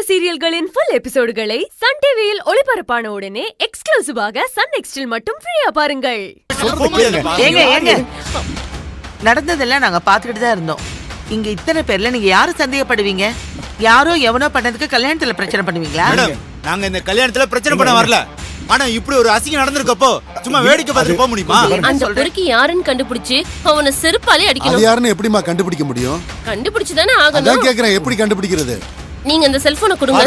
சீரியல்களின் full எபிசோடுகளை Sun டிவியில் ஒளிபரப்பான உடனே எக்ஸ்க்ளூசிவாக சன் நெக்ஸ்டில் மட்டும் ஃப்ரீயா பாருங்கள். நடந்ததெல்லாம் நாங்க பாத்துக்கிட்டு தான் இருந்தோம். இங்க இத்தனை பேர்ல நீங்க யாரு சந்தேகப்படுவீங்க? யாரோ எவனோ பண்ணதுக்கு கல்யாணத்துல பிரச்சனை பண்ணுவீங்களா? நாங்க இந்த கல்யாணத்துல பிரச்சனை பண்ண வரல. ஆனா இப்படி ஒரு அசிங்கம் நடந்திருக்கப்போ சும்மா வேடிக்கை பார்த்துட்டு போக முடியுமா? அந்த பொறுக்கி யாருன்னு கண்டுபிடிச்சு அவனை செருப்பாலே அடிக்கணும். அது யாருன்னு எப்படிமா கண்டுபிடிக்க முடியும்? கண்டுபிடிச்சு தானே ஆகணும். அதான் கேக்குறேன், எப்படி கண்டுபிடிக்கிறது? நீங்க அந்த செல்போனை கொடுங்க.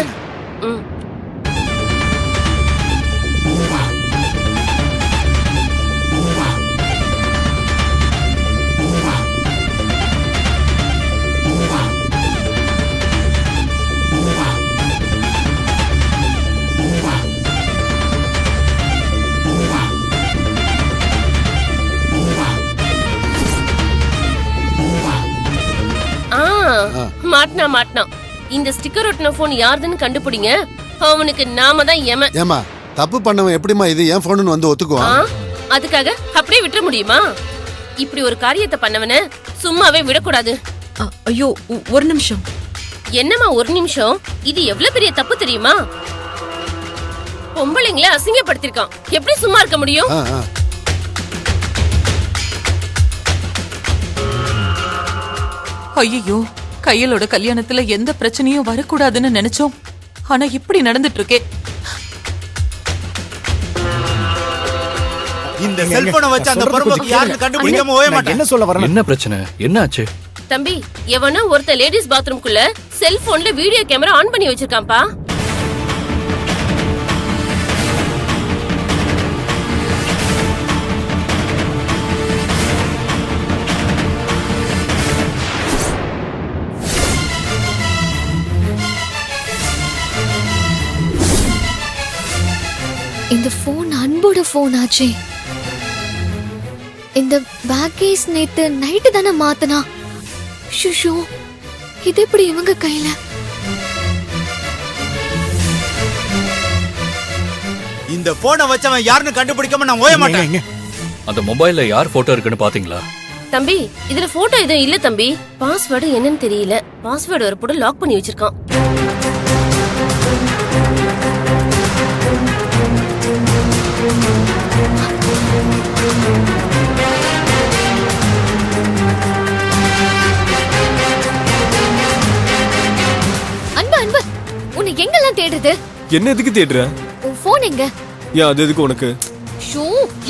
மாட்டினா இந்த ஸ்டிக்கர் ஒட்டின போன் யாருதுன்னு கண்டுபிடிங்க. அவனுக்கு நாம தான் ஏமா தப்பு பண்ணவன் எப்படிமா இது என் போன்னு வந்து ஒத்துக்குவான்? அதுக்காக அப்படியே விட்டுற முடியுமா? இப்படி ஒரு காரியத்தை பண்ணவன சும்மாவே விடக்கூடாது. ஐயோ ஒரு நிமிஷம். என்னம்மா ஒரு நிமிஷம்? இது எவ்வளவு பெரிய தப்பு தெரியுமா? பொம்பளைங்கள அசிங்கப்படுத்திருக்கான். எப்படி சும்மா இருக்க முடியும்? ஐயோ, கையலோட கல்யாணத்துல எந்த பிரச்சனையும் வரக்கூடாதுன்னு நினைச்சோம். ஆனா இப்படி நடந்துட்டு இருக்கே. இந்த செல்போனை வச்சு அந்த பரம்பரைக்கு யாருன்னு கண்டுபிடிக்காம ஓய மாட்டேன். என்ன சொல்ல வரணும்? என்ன பிரச்சனை? என்னாச்சு? தம்பி, எவனோ ஒருத்த லேடிஸ் பாத்ரூம்குள்ள செல்போன்ல வீடியோ கேமரா ஆன் பண்ணி வச்சிருக்கான்ப்பா. இந்த போன் அன்போட போன் ஆச்சே. இந்த பேக்கேஸ் நேத்து நைட்டு தானே மாத்தனா. ஷுஷு, இது எப்படி இவங்க கையில? இந்த போனை வச்சவன் யாருன்னு கண்டுபிடிக்காம நான் ஓய மாட்டேன். அந்த மொபைல்ல யார் போட்டோ இருக்குன்னு பாத்தீங்களா? தம்பி, இதுல போட்டோ எதுவும் இல்ல தம்பி. பாஸ்வேர்டு என்னன்னு தெரியல. பாஸ்வேர்டு ஒரு போட்டு லாக் பண்ணி வச்சிருக்கான். அன்பு, உன்னை எங்கெல்லாம் தேடுறது? என்ன எதுக்கு தேடுற? உன் போன் எங்க? ஏன் அது எதுக்கு உனக்கு? ஷூ,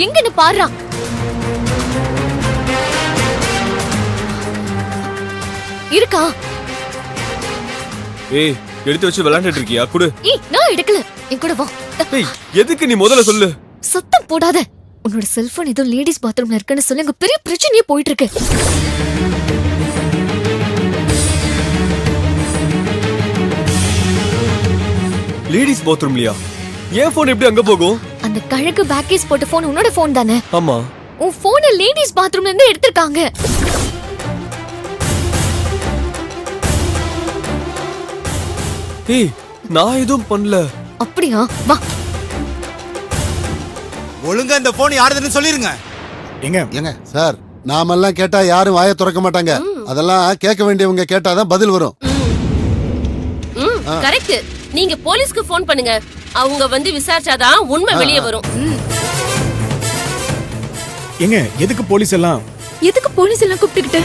எங்கன்னு பாருடா. இருக்கா? ஏய், எடுத்து வச்சு விளையாண்டுட்டு இருக்கியா? குடு. ஏய், நான் எடுக்கல. என் கூட வா. ஏய், எதுக்கு நீ முதல்ல சொல்லு. சத்தம் போடாத. உன்னோட செல்போன் ஏதோ லேடிஸ் பாத்ரூம்ல இருக்குன்னு சொல்லி அங்க பெரிய பிரச்சனையே போயிட்டு இருக்கு. லேடிஸ் பாத்ரூம்லயா? ஏன் போன் எப்படி அங்க போகும்? அந்த கழகு பேக்கேஸ் போட்ட போன் உன்னோட போன் தானே? ஆமா. உன் போனை லேடிஸ் பாத்ரூம்ல இருந்து எடுத்திருக்காங்க. ஏய், நான் எதுவும் பண்ணல. அப்படியா? வா. ஒழுங்கா இந்த போன் யாருதுன்னு சொல்லிருங்க. எங்க சார், நாமெல்லாம் கேட்டா யாரும் வாயை திறக்க மாட்டாங்க. அதெல்லாம் கேட்க வேண்டியவங்க கேட்டாதான் பதில் வரும். கரெக்ட். நீங்க போலீஸ்க்கு போன் பண்ணுங்க. அவங்க வந்து விசாரிச்சாதான் உண்மை வெளியே வரும். எங்க எதுக்கு போலீஸ் எல்லாம்? எதுக்கு போலீஸ் எல்லாம் கூப்பிட்டுக்கிட்டு?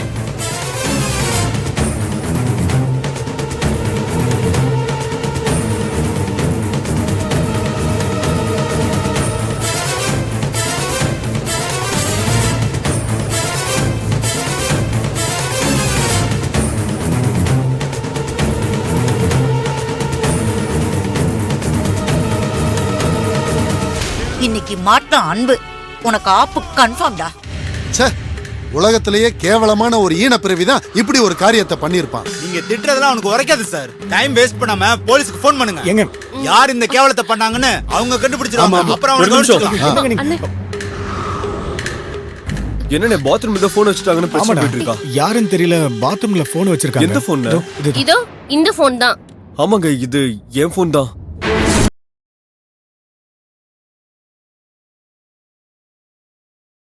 இன்னைக்கு மாட்டா அன்பு. உனக்கு ஆப்பு கன்ஃபார்ம்டா. உலகத்திலேயே கேவலமான ஒரு ஈனப்பிறவிதான் இப்படி ஒரு காரியத்தை பண்ணிருப்பான். நீங்க திட்டுறதெல்லாம் அவனுக்கு உரைக்காது சார். டைம் வேஸ்ட் பண்ணாம போலீஸ்க்கு போன் பண்ணுங்க. யார் இந்த கேவலத்தை பண்ணாங்கன்னு அவங்க கண்டுபிடிச்சிருவாங்க. அப்புறம் அவனுக்கு என்னனே பாத்ரூம்ல போன் வச்சிட்டாங்கன்னு பிரச்சனை போயிட்டு இருக்கா? யாருன்னு தெரியல, பாத்ரூம்ல போன் வச்சிருக்காங்க. எந்த போன்? இதோ இந்த போன் தான். ஆமாங்க, இது என் போன் தான்.